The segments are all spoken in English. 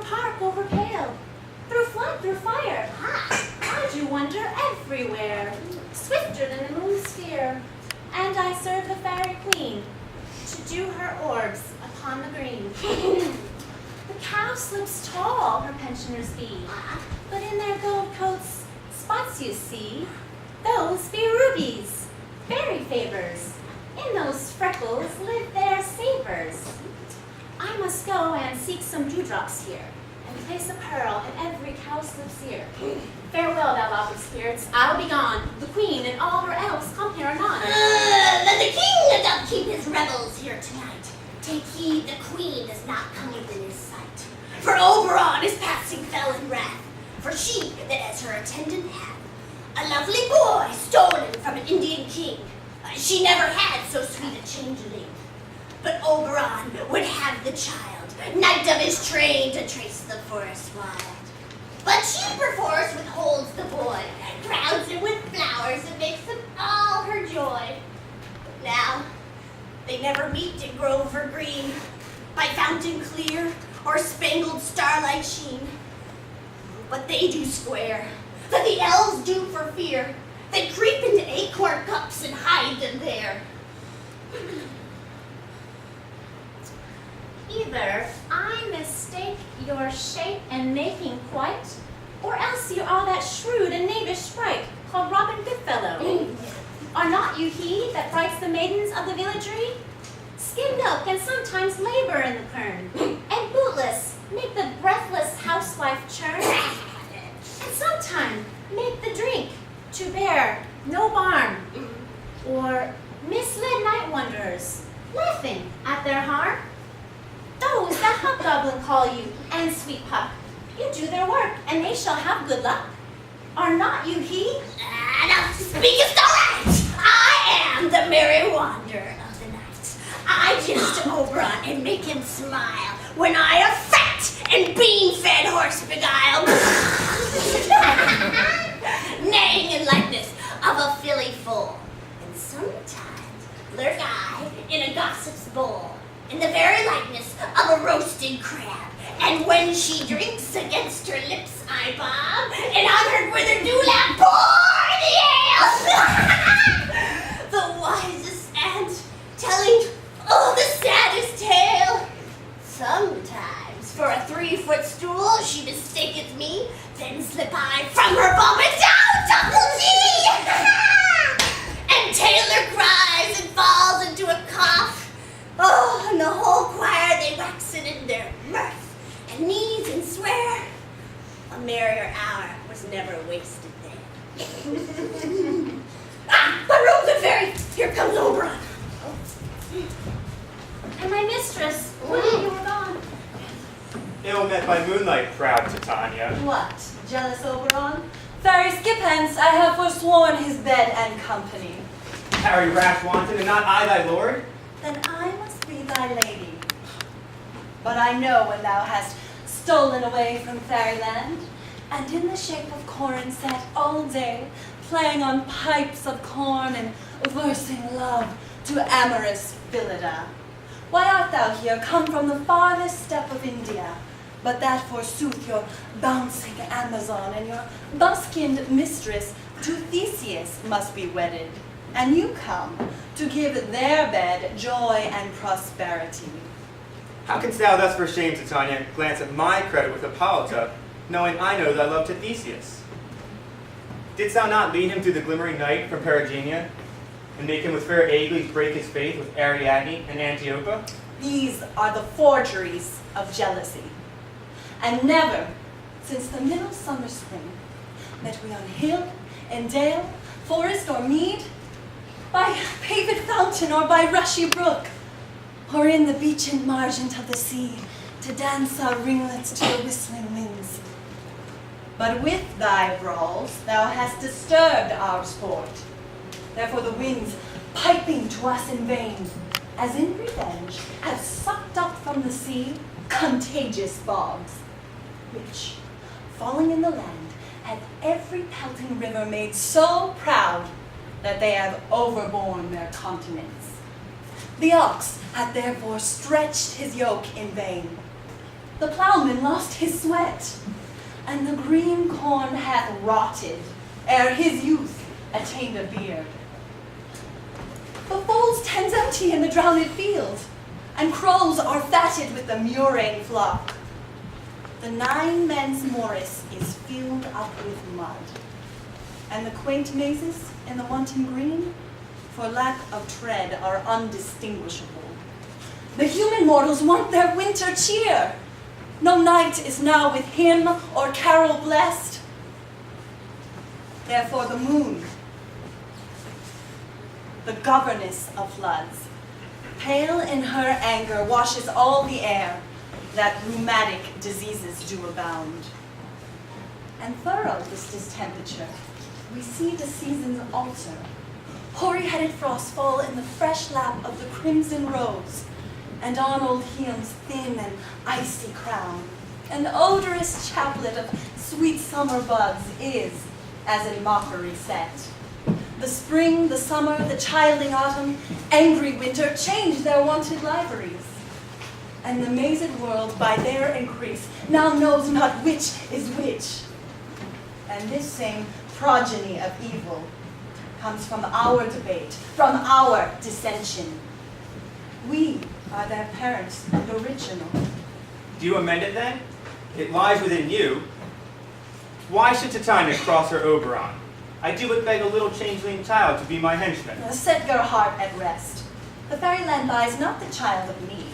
park over pale, through flood, through fire. I do wander everywhere, swifter than the moon's sphere. And I serve the fairy queen, to do her orbs upon the green. The cowslips tall her pensioners be, but in their gold coats spots you see, those be rubies, fairy favors. In those freckles live their savors. I must go and seek some dewdrops here, and place a pearl in every cowslip's ear. Farewell, thou lovely spirits, I'll be gone. The queen and all her elves come here anon. Let the king doth keep his revels here tonight. Take heed the queen does not come within his sight. For Oberon is passing fell in wrath, for she that as her attendant hath a lovely boy stolen from an Indian king. She never had so sweet a changeling. But Oberon would have the child, knight of his train to trace the forest wild. But she perforce withholds the boy, crowns him with flowers, and makes him all her joy. But now, they never meet in grove or green, by fountain clear or spangled starlight sheen. But they do square, that the elves do for fear. They creep into acorn cups and hide them there. Either I mistake your shape and making quite, or else you are that shrewd and knavish sprite called Robin Goodfellow. Are not you he that frights the maidens of the villagery? Skim milk and sometimes labor in the kern, and bootless make the breathless housewife churn, and sometime make the drink to bear no barn, or misled night wanderers, laughing at their harm. Those that hobgoblin call you, and sweet puck, you do their work, and they shall have good luck. Are not you he? Now speakest aright! I am the merry wanderer of the night. I jest to Oberon and make him smile, when I a fat and bean-fed horse beguile. Neighing in likeness of a filly foal, and sometimes lurk I in a gossip's bowl, in the very likeness of a roasted crab. And when she drinks, against her lips I bob, and on her withered dewlap pour the ale. The wisest aunt telling, oh, the saddest tale. Sometimes for a 3-foot stool she mistaketh me, then slip I from her vomit down Double G. And Taylor cries and falls into a cough. Oh, and the whole choir they waxen in their mirth, and needs and swear a merrier hour was never wasted there. My robes are fairy! Here comes Oberon. And my mistress, when you were gone. Ill met by moonlight, proud Titania. What, jealous Oberon? Fairy Skippence, I have forsworn his bed and company. Harry rash wanton, and not I thy lord? Then I must be thy lady. But I know when thou hast stolen away from fairyland, and in the shape of Corin sat all day, playing on pipes of corn and versing love to amorous Phillida. Why art thou here, come from the farthest steppe of India, but that forsooth your bouncing Amazon and your buskinned mistress to Theseus must be wedded, and you come to give their bed joy and prosperity. How canst thou thus for shame, Titania, glance at my credit with Hippolyta, knowing I know thy love to Theseus? Didst thou not lead him through the glimmering night from Perigenia, and make him with fair Agles break his faith with Ariadne and Antiopa? These are the forgeries of jealousy. And never, since the middle summer spring, met we on hill and dale, forest or mead, by paved fountain or by rushy brook, or in the beechen margent of the sea, to dance our ringlets to the whistling winds. But with thy brawls thou hast disturbed our sport. Therefore the winds, piping to us in vain, as in revenge, have sucked up from the sea contagious fogs, which, falling in the land, hath every pelting river made so proud that they have overborne their continents. The ox hath therefore stretched his yoke in vain, The plowman lost his sweat, and the green corn hath rotted ere his youth attained a beard. The fold stands empty in the drowned field, and crows are fatted with the murrain flock. The 9 men's morris is filled up with mud, and the quaint mazes in the wanton green, for lack of tread, are undistinguishable. The human mortals want their winter cheer. No night is now with hymn or carol blessed. Therefore the moon, the governess of floods, pale in her anger, washes all the air, that rheumatic diseases do abound. And furrow this distemperature, we see the seasons alter. Hoary-headed frosts fall in the fresh lap of the crimson rose, and on old Hiam's thin and icy crown, an odorous chaplet of sweet summer buds is, as in mockery set. The spring, the summer, the childing autumn, angry winter change their wonted liveries. And the mazed world by their increase now knows not which is which. And this same progeny of evil comes from our debate, from our dissension. We are their parents and original. Do you amend it then? It lies within you. Why should Titania cross her Oberon? I do but beg a little changeling child to be my henchman. Set your heart at rest. The fairyland lies not the child of me.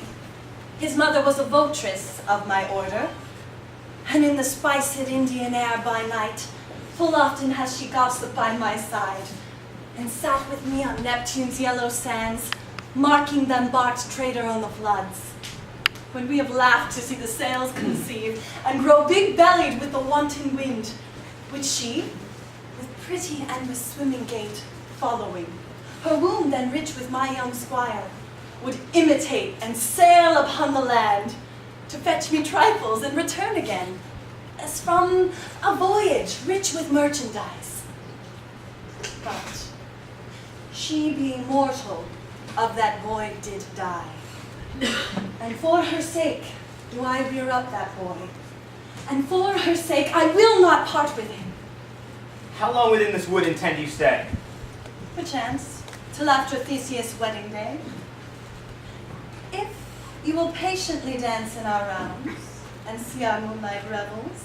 His mother was a votress of my order, and in the spiced Indian air by night, full often has she gossiped by my side, and sat with me on Neptune's yellow sands, marking the embarked trader on the floods. When we have laughed to see the sails conceive, and grow big-bellied with the wanton wind, which she, with pretty and with swimming gait, following, her womb then rich with my young squire, would imitate and sail upon the land, to fetch me trifles and return again, as from a voyage rich with merchandise. But she being mortal, of that void did die. And for her sake do I rear up that boy, and for her sake I will not part with him. How long within this wood intend you stay? Perchance, till after Theseus' wedding day. If you will patiently dance in our rounds, and see our moonlight revels,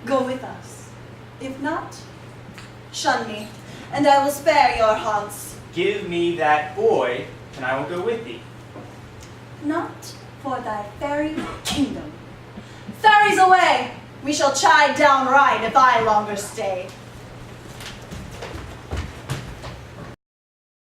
go with us. If not, shun me, and I will spare your haunts. Give me that boy, and I will go with thee. Not for thy fairy kingdom. Fairies away! We shall chide downright if I longer stay.